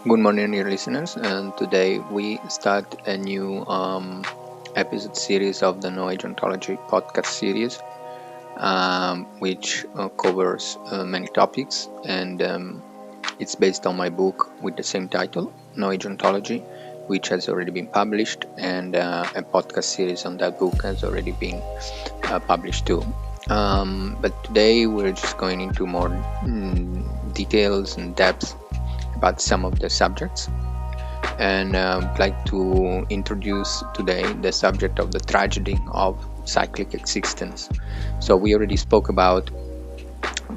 Good morning, dear listeners. And today we start a new episode series of the No Age Ontology podcast series, which covers many topics, and it's based on my book with the same title, No Age Ontology, which has already been published, and a podcast series on that book has already been published too. But today we're just going into more details and depth about some of the subjects, and I'd like to introduce today the subject of the tragedy of cyclic existence. So we already spoke about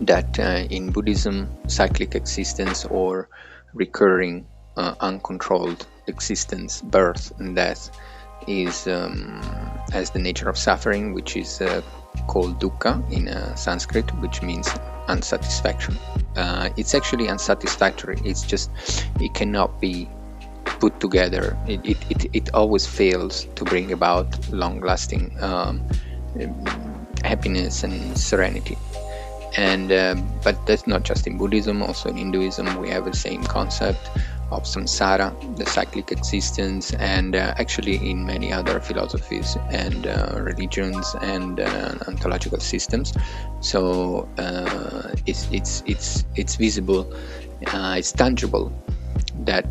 that in Buddhism, cyclic existence or recurring uncontrolled existence, birth and death, is as the nature of suffering, which is called dukkha in Sanskrit, which means unsatisfaction. It's actually unsatisfactory. It's just, it cannot be put together. It always fails to bring about long-lasting happiness and serenity. And but that's not just in Buddhism. Also in Hinduism, we have the same concept of samsara, the cyclic existence, and actually in many other philosophies and religions and ontological systems. So it's visible, it's tangible that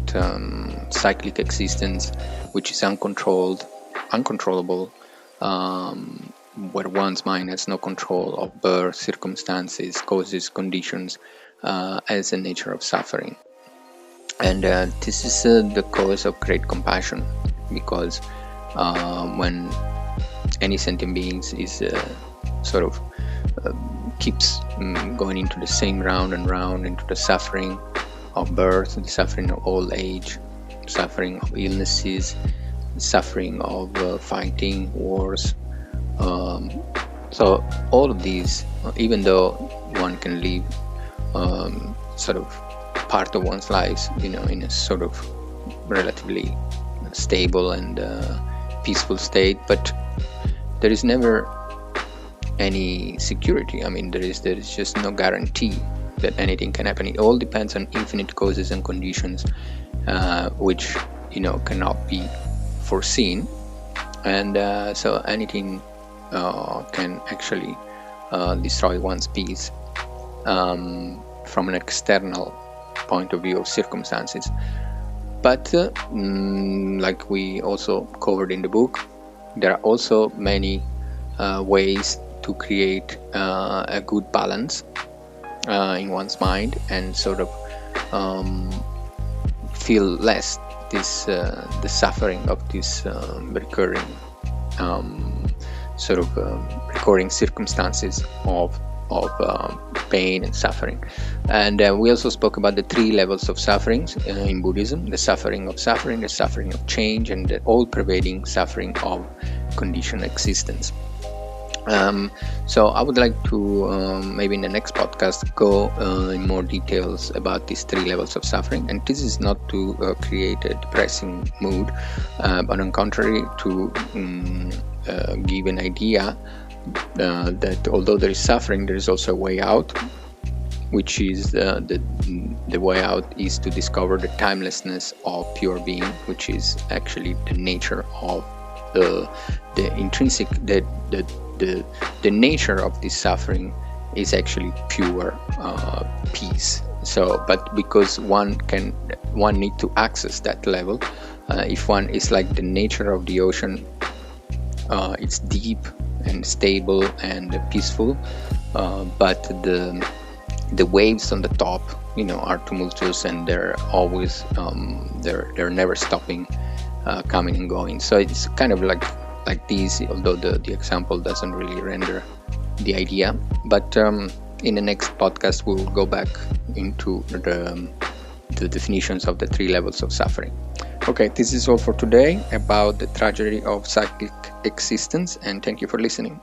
cyclic existence, which is uncontrollable, where one's mind has no control of birth, circumstances, causes, conditions, as a nature of suffering. And this is the cause of great compassion, because when any sentient beings is keeps going into the same round and round, into the suffering of birth, the suffering of old age, suffering of illnesses, suffering of fighting, wars. So all of these, even though one can live part of one's life, in a sort of relatively stable and peaceful state, but there is never any security. I mean, there is just no guarantee that anything can happen. It all depends on infinite causes and conditions, which cannot be foreseen, and so anything can actually destroy one's peace from an external point of view of circumstances. But like we also covered in the book, there are also many ways to create a good balance in one's mind, and feel less the suffering of this recurring recurring circumstances of pain and suffering. And we also spoke about the three levels of sufferings in Buddhism: the suffering of suffering, the suffering of change, and the all-pervading suffering of conditioned existence. So I would like to maybe in the next podcast go in more details about these three levels of suffering. And this is not to create a depressing mood, but on contrary, to give an idea that although there is suffering, there is also a way out, which is the way out is to discover the timelessness of pure being, which is actually the nature of the intrinsic, the nature of this suffering is actually pure peace. So, but because one need to access that level, if one is like the nature of the ocean, it's deep and stable and peaceful, but the waves on the top, are tumultuous, and they're always they're never stopping, coming and going. So it's kind of like this, although the example doesn't really render the idea. But in the next podcast we will go back into the definitions of the three levels of suffering. Okay, this is all for today about the tragedy of cyclic existence, and thank you for listening.